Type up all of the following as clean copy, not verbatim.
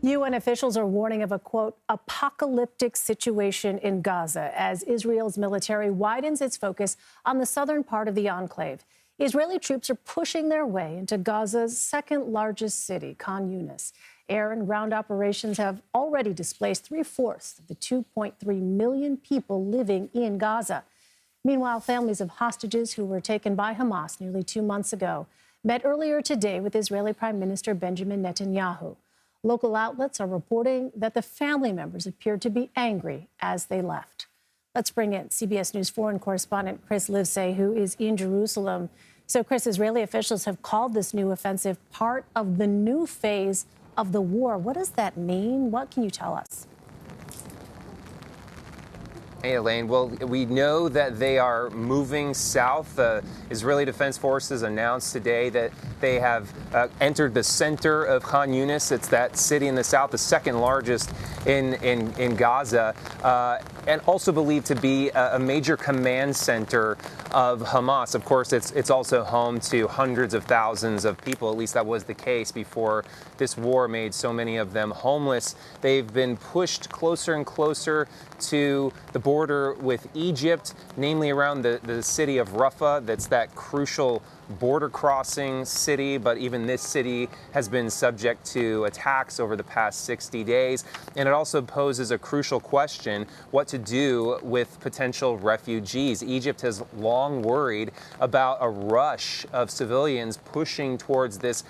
UN officials are warning of a, quote, apocalyptic situation in Gaza as Israel's military widens its focus on the southern part of the enclave. Israeli troops are pushing their way into Gaza's second largest city, Khan Younis. Air and ground operations have already displaced 3/4 of the 2.3 million people living in Gaza. Meanwhile, families of hostages who were taken by Hamas nearly 2 months ago met earlier today with Israeli Prime Minister Benjamin Netanyahu. Local outlets are reporting that the family members appeared to be angry as they left. Let's bring in CBS News foreign correspondent Chris Livesay, who is in Jerusalem. So, Chris, Israeli officials have called this new offensive part of the new phase of the war. What does that mean? What can you tell us? Hey, Elaine. Well, we know that they are moving south. Israeli Defense Forces announced today that they have entered the center of Khan Younis. It's that city in the south, the second largest in Gaza, and also believed to be a major command center of Hamas. Of course, it's also home to hundreds of thousands of people. At least that was the case before this war made so many of them homeless. They've been pushed closer and closer to the border with Egypt, namely around the city of Rafah. That's that crucial border crossing city, but even this city has been subject to attacks over the past 60 days. And it also poses a crucial question, what to do with potential refugees. Egypt has long worried about a rush of civilians pushing towards this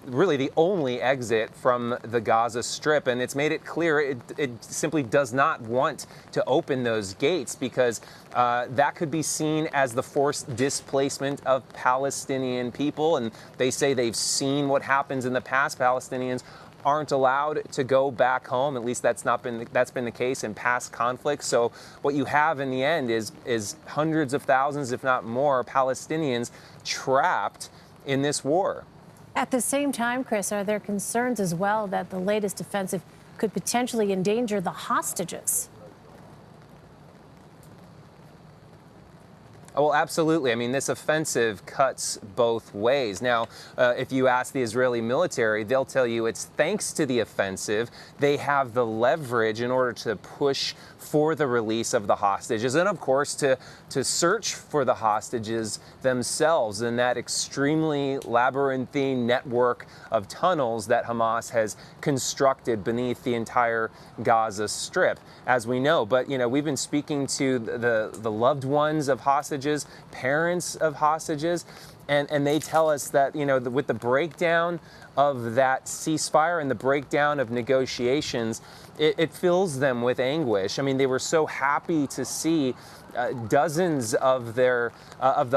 really the only exit from the Gaza Strip. And it's made it clear it simply does not want to open those gates because that could be seen as the forced displacement of Palestinian people. And they say they've seen what happens in the past. Palestinians aren't allowed to go back home. At least that's been the case in past conflicts. So what you have in the end is hundreds of thousands, if not more, Palestinians trapped in this war. At the same time, Chris, are there concerns as well that the latest offensive could potentially endanger the hostages? Well, absolutely. I mean, this offensive cuts both ways. Now, if you ask the Israeli military, they'll tell you it's thanks to the offensive. They have the leverage in order to push for the release of the hostages and, of course, to search for the hostages themselves in that extremely labyrinthine network of tunnels that Hamas has constructed beneath the entire Gaza Strip, as we know. But, you know, we've been speaking to the loved ones of hostages, parents of hostages, and they tell us that, you know, with the breakdown of that ceasefire and the breakdown of negotiations, it fills them with anguish. I mean, they were so happy to see dozens of the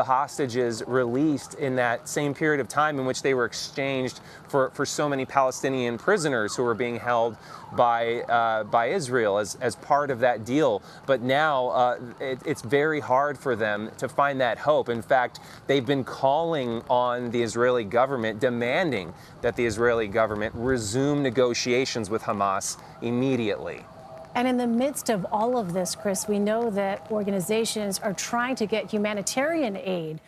hostages released in that same period of time in which they were exchanged for so many Palestinian prisoners who were being held by Israel as part of that deal. But now it's very hard for them to find that hope. In fact, they've been calling on the Israeli government, demanding that the Israeli government resume negotiations with Hamas immediately. And in the midst of all of this, Chris, we know that organizations are trying to get humanitarian aid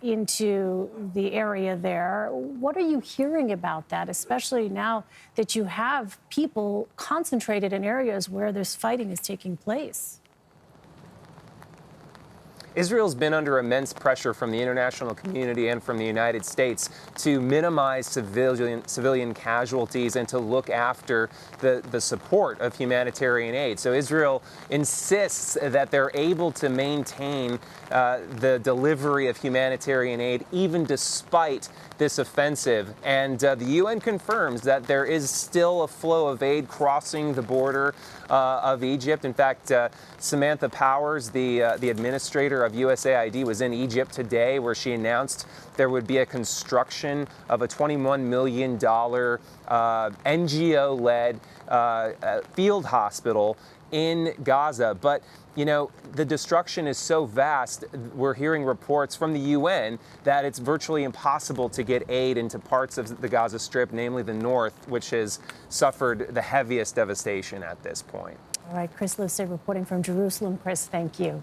into the area there. What are you hearing about that, especially now that you have people concentrated in areas where this fighting is taking place? Israel's been under immense pressure from the international community and from the United States to minimize civilian casualties and to look after the support of humanitarian aid. So Israel insists that they're able to maintain the delivery of humanitarian aid even despite this offensive. And the UN confirms that there is still a flow of aid crossing the border of Egypt. In fact, Samantha Powers, the administrator of USAID, was in Egypt today, where she announced there would be a construction of a $21 million NGO-led field hospital in Gaza. But, you know, the destruction is so vast, we're hearing reports from the UN that it's virtually impossible to get aid into parts of the Gaza Strip, namely the north, which has suffered the heaviest devastation at this point. All right, Chris Livesay reporting from Jerusalem. Chris, thank you.